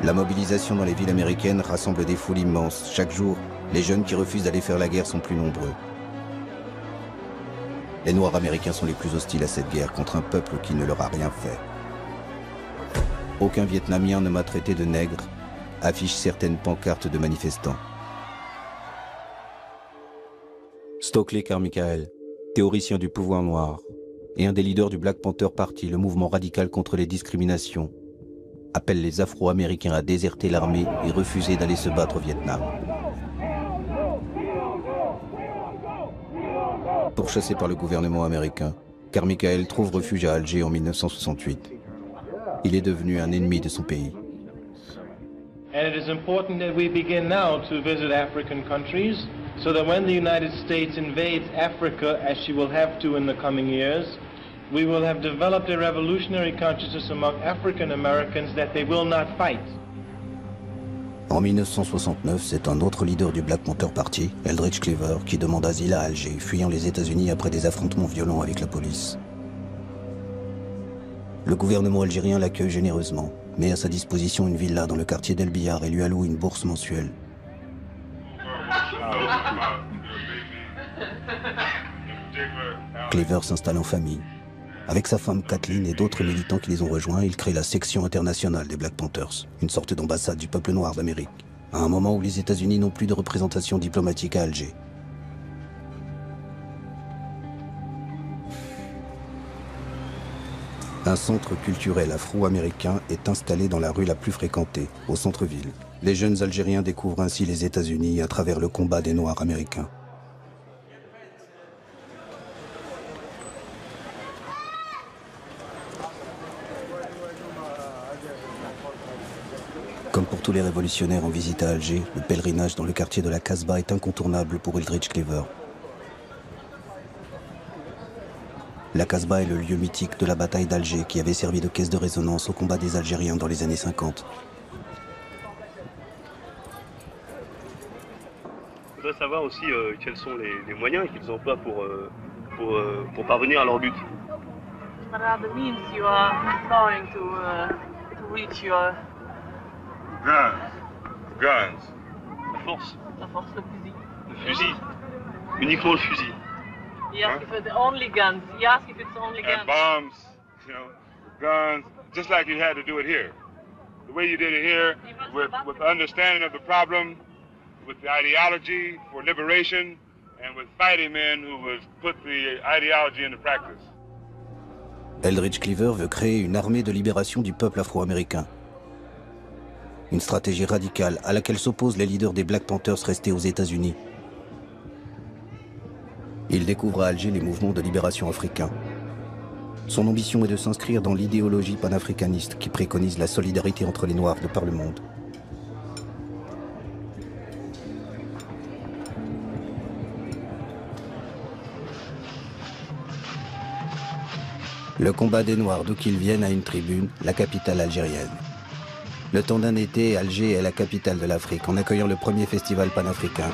Speaker 19: La mobilisation dans les villes américaines rassemble des foules immenses. Chaque jour, les jeunes qui refusent d'aller faire la guerre sont plus nombreux. Les Noirs américains sont les plus hostiles à cette guerre contre un peuple qui ne leur a rien fait. Aucun Vietnamien ne m'a traité de nègre, affichent certaines pancartes de manifestants. Stokely Carmichael, théoricien du pouvoir noir, et un des leaders du Black Panther Party, le mouvement radical contre les discriminations, appelle les Afro-Américains à déserter l'armée et refuser d'aller se battre au Vietnam. Pourchassé par le gouvernement américain, Carmichael trouve refuge à Alger en 1968. Il est devenu un ennemi de son pays.
Speaker 2: And it is important that we begin now to visit African countries so that when the United States invades Africa, as she will have to in the coming years, we will have developed a revolutionary consciousness among African Americans that they will not fight.
Speaker 19: En 1969, c'est un autre leader du Black Panther Party, Eldridge Cleaver, qui demande asile à Alger, fuyant les États-Unis après des affrontements violents avec la police. Le gouvernement algérien l'accueille généreusement, met à sa disposition une villa dans le quartier d'El Biar et lui alloue une bourse mensuelle. Cleaver s'installe en famille. Avec sa femme Kathleen et d'autres militants qui les ont rejoints, il crée la section internationale des Black Panthers, une sorte d'ambassade du peuple noir d'Amérique, à un moment où les États-Unis n'ont plus de représentation diplomatique à Alger. Un centre culturel afro-américain est installé dans la rue la plus fréquentée, au centre-ville. Les jeunes Algériens découvrent ainsi les États-Unis à travers le combat des Noirs américains. Comme pour tous les révolutionnaires en visite à Alger, le pèlerinage dans le quartier de la Casbah est incontournable pour Eldridge Cleaver. La Casbah est le lieu mythique de la bataille d'Alger qui avait servi de caisse de résonance au combat des Algériens dans les années 50.
Speaker 22: Je voudrais savoir aussi quels sont les moyens qu'ils emploient pour parvenir à leur but.
Speaker 23: What are the means you are employing to reach your...
Speaker 22: Guns. La force.
Speaker 23: La force, le fusil.
Speaker 22: Le fusil. Uniquement le fusil.
Speaker 23: He asked if it's only guns. He asked if it's only guns.
Speaker 22: And bombs, you know, guns, just like you had to do it here. The way you did it here, with understanding of the problem, with the ideology for liberation, and with fighting men who would put the ideology into practice.
Speaker 19: Eldridge Cleaver veut créer une armée de libération du peuple afro-américain. Une stratégie radicale à laquelle s'opposent les leaders des Black Panthers restés aux États-Unis. Il découvre à Alger les mouvements de libération africains. Son ambition est de s'inscrire dans l'idéologie panafricaniste qui préconise la solidarité entre les Noirs de par le monde. Le combat des Noirs, d'où qu'ils viennent, a une tribune, la capitale algérienne. Le temps d'un été, Alger est la capitale de l'Afrique, en accueillant le premier festival panafricain.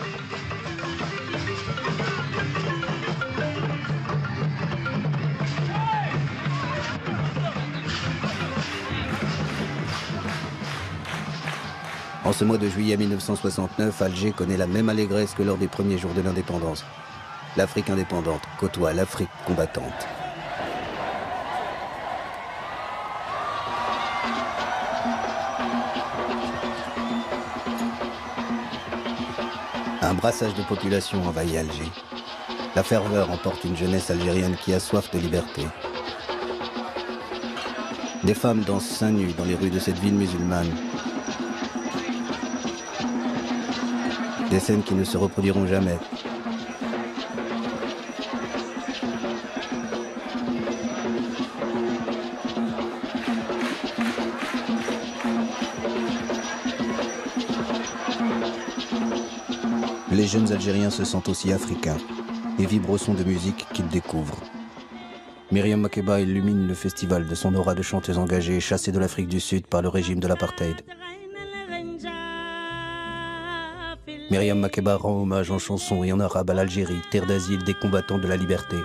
Speaker 19: En ce mois de juillet 1969, Alger connaît la même allégresse que lors des premiers jours de l'indépendance. L'Afrique indépendante côtoie l'Afrique combattante. Un brassage de population envahit Alger. La ferveur emporte une jeunesse algérienne qui a soif de liberté. Des femmes dansent seins nus dans les rues de cette ville musulmane. Des scènes qui ne se reproduiront jamais. Les jeunes Algériens se sentent aussi africains et vibrent au son de musique qu'ils découvrent. Myriam Makeba illumine le festival de son aura de chanteuse engagée, chassée de l'Afrique du Sud par le régime de l'apartheid. Myriam Makeba rend hommage en chanson et en arabe à l'Algérie, terre d'asile des combattants de la liberté.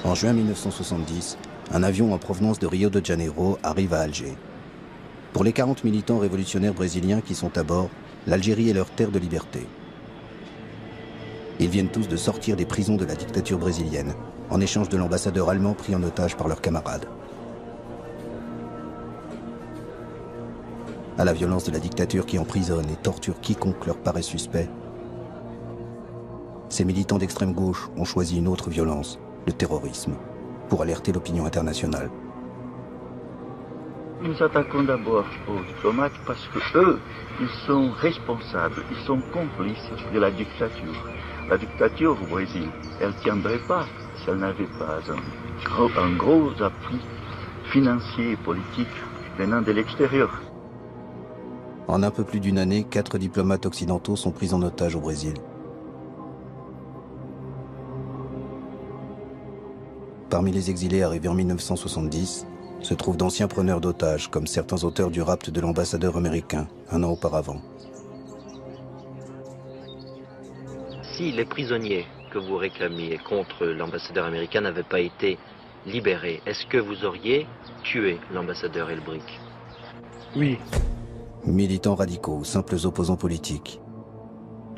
Speaker 19: En juin 1970, un avion en provenance de Rio de Janeiro arrive à Alger. Pour les 40 militants révolutionnaires brésiliens qui sont à bord, l'Algérie est leur terre de liberté. Ils viennent tous de sortir des prisons de la dictature brésilienne, en échange de l'ambassadeur allemand pris en otage par leurs camarades. À la violence de la dictature qui emprisonne et torture quiconque leur paraît suspect, ces militants d'extrême gauche ont choisi une autre violence, le terrorisme, pour alerter l'opinion internationale.
Speaker 3: Nous attaquons d'abord aux diplomates parce que eux, ils sont responsables, ils sont complices de la dictature. La dictature au Brésil, elle ne tiendrait pas si elle n'avait pas un gros appui financier et politique venant de l'extérieur.
Speaker 19: En un peu plus d'une année, 4 diplomates occidentaux sont pris en otage au Brésil. Parmi les exilés arrivés en 1970, se trouvent d'anciens preneurs d'otages, comme certains auteurs du rapt de l'ambassadeur américain, un an auparavant.
Speaker 5: Si les prisonniers que vous réclamiez contre l'ambassadeur américain n'avaient pas été libérés, est-ce que vous auriez tué l'ambassadeur Elbrick?
Speaker 3: Oui.
Speaker 19: Militants radicaux, simples opposants politiques.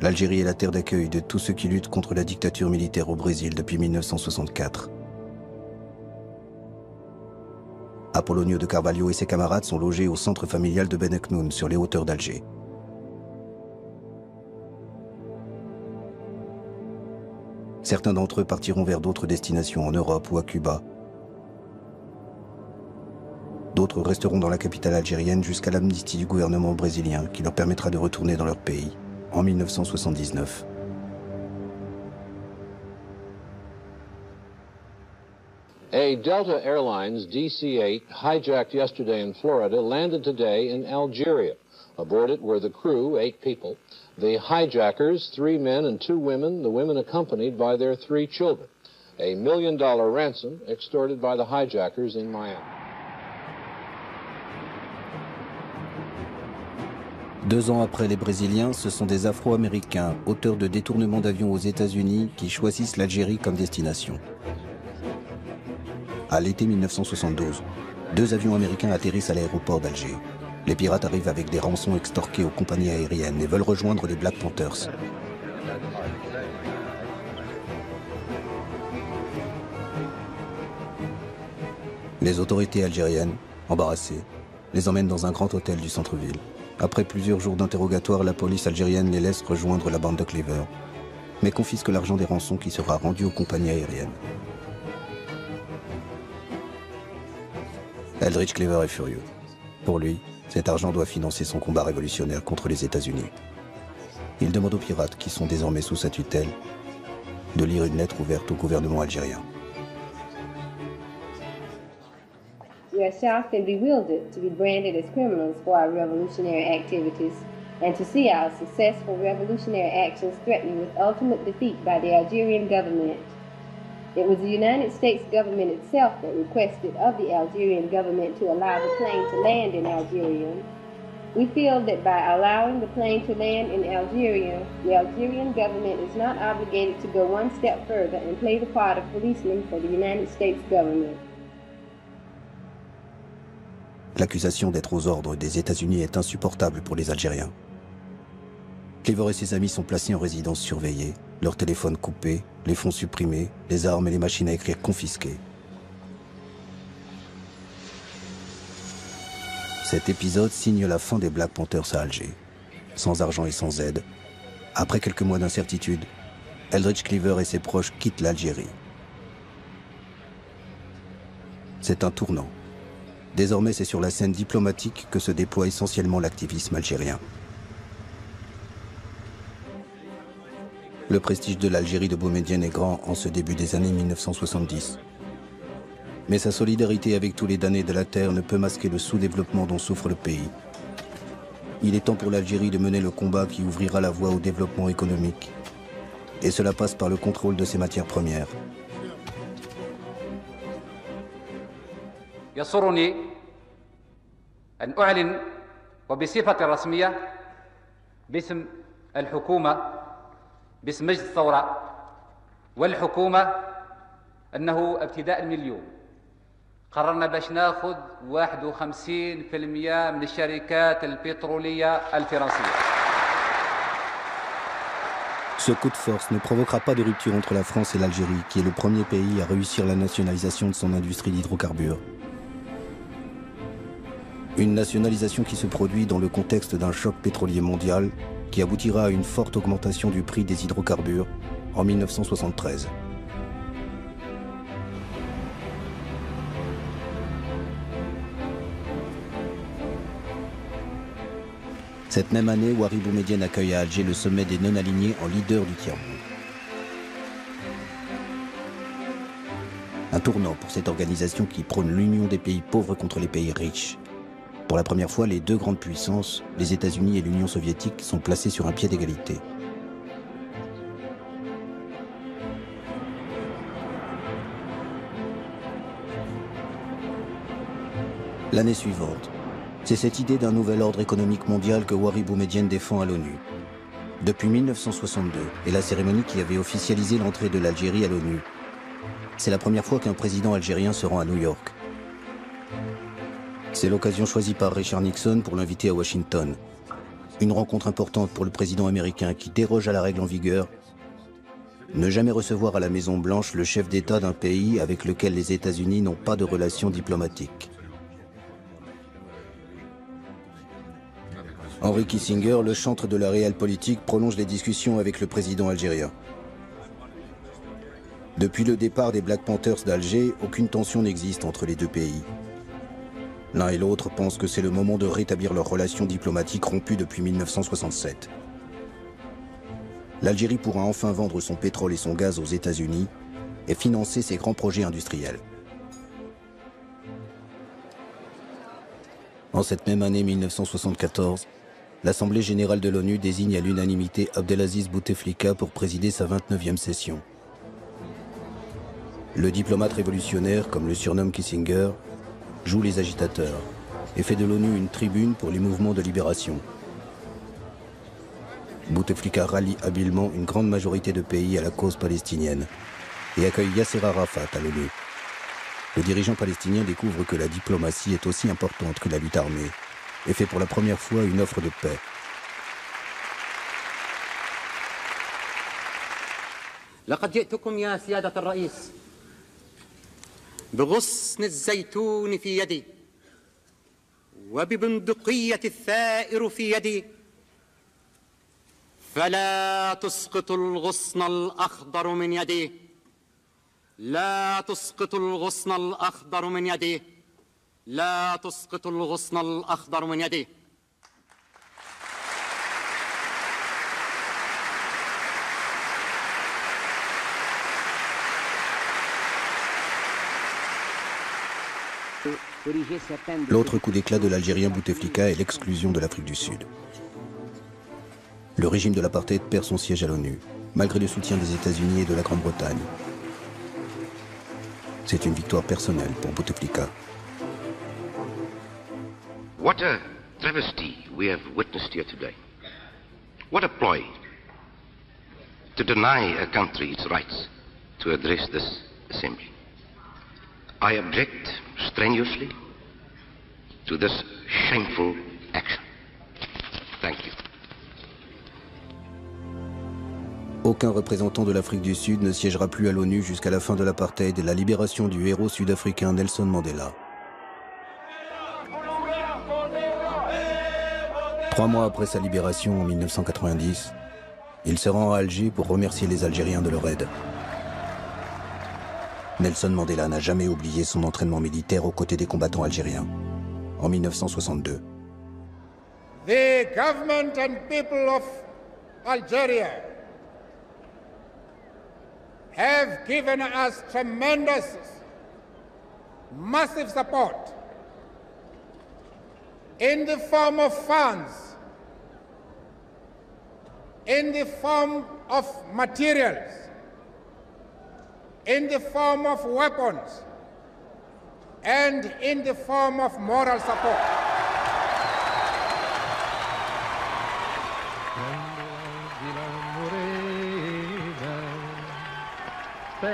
Speaker 19: L'Algérie est la terre d'accueil de tous ceux qui luttent contre la dictature militaire au Brésil depuis 1964. Apollonio de Carvalho et ses camarades sont logés au centre familial de Ben Eknoun, sur les hauteurs d'Alger. Certains d'entre eux partiront vers d'autres destinations, en Europe ou à Cuba. D'autres resteront dans la capitale algérienne jusqu'à l'amnistie du gouvernement brésilien, qui leur permettra de retourner dans leur pays, en 1979.
Speaker 6: A Delta Airlines DC-8 hijacked yesterday in Florida landed today in Algeria. Aboard it were the crew, 8 people, the hijackers, 3 men and 2 women, the women accompanied by their 3 children. A $1 million ransom extorted by the hijackers in Miami.
Speaker 19: 2 ans après les Brésiliens, ce sont des Afro-Américains, auteurs de détournements d'avions aux États-Unis, qui choisissent l'Algérie comme destination. À l'été 1972, 2 avions américains atterrissent à l'aéroport d'Alger. Les pirates arrivent avec des rançons extorquées aux compagnies aériennes et veulent rejoindre les Black Panthers. Les autorités algériennes, embarrassées, les emmènent dans un grand hôtel du centre-ville. Après plusieurs jours d'interrogatoire, la police algérienne les laisse rejoindre la bande de Cleaver, mais confisque l'argent des rançons qui sera rendu aux compagnies aériennes. Eldridge Cleaver est furieux. Pour lui, cet argent doit financer son combat révolutionnaire contre les États-Unis. Il demande aux pirates, qui sont désormais sous sa tutelle, de lire une lettre ouverte au gouvernement algérien.
Speaker 24: We are shocked and bewildered to be branded as criminals for our revolutionary activities and to see our successful revolutionary actions threatened with ultimate defeat by the Algerian government. It was the United States government itself that requested of the Algerian government to allow the plane to land in Algeria. We feel that by allowing the plane to land in Algeria, the Algerian government is not obligated to go one step further and play the part of policeman for the United States government.
Speaker 19: L'accusation d'être aux ordres des États-Unis est insupportable pour les Algériens. Cleaver et ses amis sont placés en résidence surveillée, leurs téléphones coupés, les fonds supprimés, les armes et les machines à écrire confisquées. Cet épisode signe la fin des Black Panthers à Alger. Sans argent et sans aide, après quelques mois d'incertitude, Eldridge Cleaver et ses proches quittent l'Algérie. C'est un tournant. Désormais, c'est sur la scène diplomatique que se déploie essentiellement l'activisme algérien. Le prestige de l'Algérie de Boumedienne est grand en ce début des années 1970. Mais sa solidarité avec tous les damnés de la terre ne peut masquer le sous-développement dont souffre le pays. Il est temps pour l'Algérie de mener le combat qui ouvrira la voie au développement économique. Et cela passe par le contrôle de ses matières premières.
Speaker 7: يسرني أن أعلن وبصفة رسمية باسم الحكومة باسم مجلس الثورة والحكومة أنه ابتداء من اليوم قررنا باش ناخذ 51% من الشركات البترولية الفرنسية.
Speaker 19: Ce coup de force ne provoquera pas de rupture entre la France et l'Algérie, qui est le premier pays à réussir la nationalisation de son industrie d'hydrocarbures. Une nationalisation qui se produit dans le contexte d'un choc pétrolier mondial qui aboutira à une forte augmentation du prix des hydrocarbures en 1973. Cette même année, Houari Boumedienne accueille à Alger le sommet des non-alignés en leader du tiers-monde. Un tournant pour cette organisation qui prône l'union des pays pauvres contre les pays riches. Pour la première fois, les deux grandes puissances, les États-Unis et l'Union soviétique, sont placés sur un pied d'égalité. L'année suivante, c'est cette idée d'un nouvel ordre économique mondial que Houari Boumedienne défend à l'ONU. Depuis 1962 et la cérémonie qui avait officialisé l'entrée de l'Algérie à l'ONU, c'est la première fois qu'un président algérien se rend à New York. C'est l'occasion choisie par Richard Nixon pour l'inviter à Washington. Une rencontre importante pour le président américain qui déroge à la règle en vigueur: ne jamais recevoir à la Maison-Blanche le chef d'État d'un pays avec lequel les États-Unis n'ont pas de relations diplomatiques. Henry Kissinger, le chantre de la réelle politique, prolonge les discussions avec le président algérien. Depuis le départ des Black Panthers d'Alger, aucune tension n'existe entre les deux pays. L'un et l'autre pensent que c'est le moment de rétablir leurs relations diplomatiques rompues depuis 1967. L'Algérie pourra enfin vendre son pétrole et son gaz aux États-Unis et financer ses grands projets industriels. En cette même année 1974, l'Assemblée générale de l'ONU désigne à l'unanimité Abdelaziz Bouteflika pour présider sa 29e session. Le diplomate révolutionnaire, comme le surnomme Kissinger, joue les agitateurs et fait de l'ONU une tribune pour les mouvements de libération. Bouteflika rallie habilement une grande majorité de pays à la cause palestinienne et accueille Yasser Arafat à l'ONU. Le dirigeant palestinien découvre que la diplomatie est aussi importante que la lutte armée et fait pour la première fois une offre de paix.
Speaker 8: لقد جئتكم يا سيادة الرئيس بغصن الزيتون في يدي وببندقية الثائر في يدي فلا تسقط الغصن الأخضر من يدي لا تسقط الغصن الأخضر من يدي لا تسقط الغصن الأخضر من يدي.
Speaker 19: L'autre coup d'éclat de l'Algérien Bouteflika est l'exclusion de l'Afrique du Sud. Le régime de l'apartheid perd son siège à l'ONU, malgré le soutien des États-Unis et de la Grande-Bretagne.
Speaker 1: C'est une victoire personnelle pour Bouteflika.
Speaker 9: What a travesty we have witnessed here today. What a ploy to deny a country its rights to address this assembly. I object strenuously to this shameful action. Thank you.
Speaker 1: Aucun représentant de l'Afrique du Sud ne siégera plus à l'ONU jusqu'à la fin de l'apartheid et la libération du héros sud-africain Nelson Mandela. 3 mois après sa libération en 1990, il se rend à Alger pour remercier les Algériens de leur aide. Nelson Mandela n'a jamais oublié son entraînement militaire aux côtés des combattants algériens. En 1962.
Speaker 10: The government and people of Algeria have given us tremendous, massive support in the form of funds, in the form of materials, in the form of weapons, and in the form of moral support.
Speaker 1: Le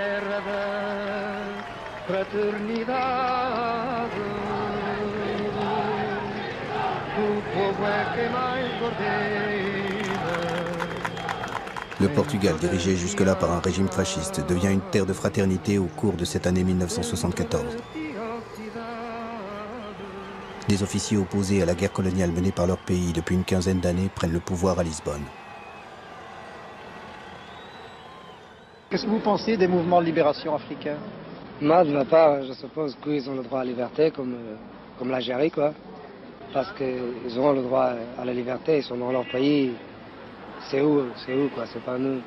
Speaker 1: Portugal, dirigé jusque-là par un régime fasciste, devient une terre de fraternité au cours de cette année 1974. Des officiers opposés à la guerre coloniale menée par leur pays depuis une quinzaine d'années prennent le pouvoir à Lisbonne.
Speaker 11: Qu'est-ce que vous pensez des mouvements de libération africains?
Speaker 12: Moi, de ma part, je suppose qu'ils ont le droit à la liberté, comme l'Algérie, quoi. Parce qu'ils auront le droit à la liberté, ils sont dans leur pays. C'est où, quoi, c'est pas nous.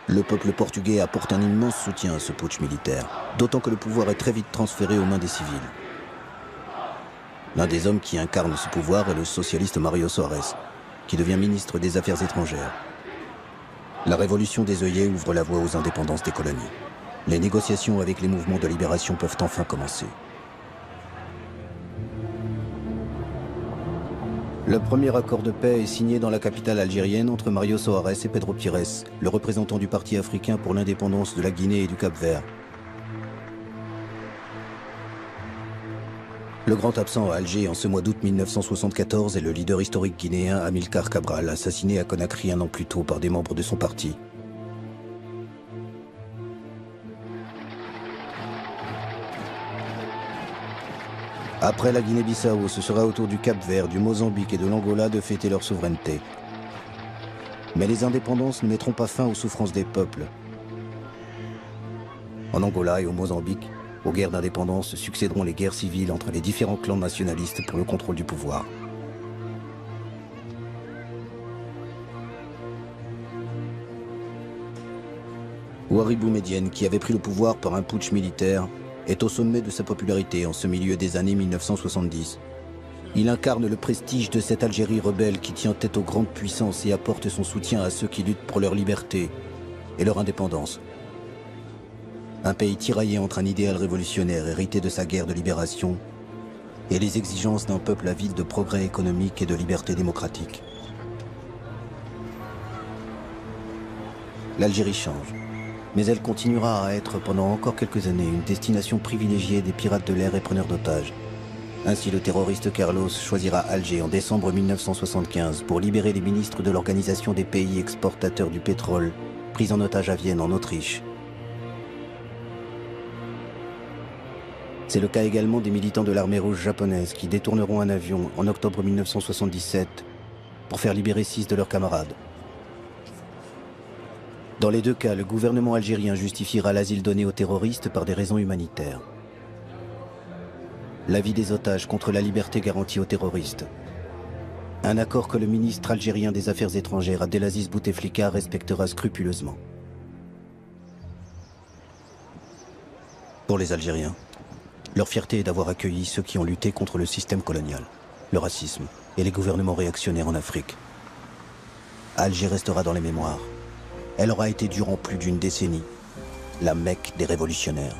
Speaker 1: Le peuple portugais apporte un immense soutien à ce putsch militaire, d'autant que le pouvoir est très vite transféré aux mains des civils. L'un des hommes qui incarne ce pouvoir est le socialiste Mário Soares, qui devient ministre des Affaires étrangères. La révolution des œillets ouvre la voie aux indépendances des colonies. Les négociations avec les mouvements de libération peuvent enfin commencer. Le premier accord de paix est signé dans la capitale algérienne entre Mário Soares et Pedro Pires, le représentant du Parti africain pour l'indépendance de la Guinée et du Cap-Vert. Le grand absent à Alger en ce mois d'août 1974 est le leader historique guinéen Amilcar Cabral, assassiné à Conakry un an plus tôt par des membres de son parti. Après la Guinée-Bissau, ce sera au tour du Cap-Vert, du Mozambique et de l'Angola de fêter leur souveraineté. Mais les indépendances ne mettront pas fin aux souffrances des peuples. En Angola et au Mozambique, aux guerres d'indépendance succéderont les guerres civiles entre les différents clans nationalistes pour le contrôle du pouvoir. Ouari Boumedienne, qui avait pris le pouvoir par un putsch militaire, est au sommet de sa popularité en ce milieu des années 1970. Il incarne le prestige de cette Algérie rebelle qui tient tête aux grandes puissances et apporte son soutien à ceux qui luttent pour leur liberté et leur indépendance. Un pays tiraillé entre un idéal révolutionnaire hérité de sa guerre de libération et les exigences d'un peuple avide de progrès économique et de liberté démocratique. L'Algérie change, mais elle continuera à être pendant encore quelques années une destination privilégiée des pirates de l'air et preneurs d'otages. Ainsi, le terroriste Carlos choisira Alger en décembre 1975 pour libérer les ministres de l'Organisation des pays exportateurs du pétrole, pris en otage à Vienne en Autriche. C'est le cas également des militants de l'armée rouge japonaise qui détourneront un avion en octobre 1977 pour faire libérer 6 de leurs camarades. Dans les deux cas, le gouvernement algérien justifiera l'asile donné aux terroristes par des raisons humanitaires. La vie des otages contre la liberté garantie aux terroristes. Un accord que le ministre algérien des Affaires étrangères, Abdelaziz Bouteflika, respectera scrupuleusement. Pour les Algériens, leur fierté est d'avoir accueilli ceux qui ont lutté contre le système colonial, le racisme et les gouvernements réactionnaires en Afrique. Alger restera dans les mémoires. Elle aura été durant plus d'une décennie la Mecque des révolutionnaires.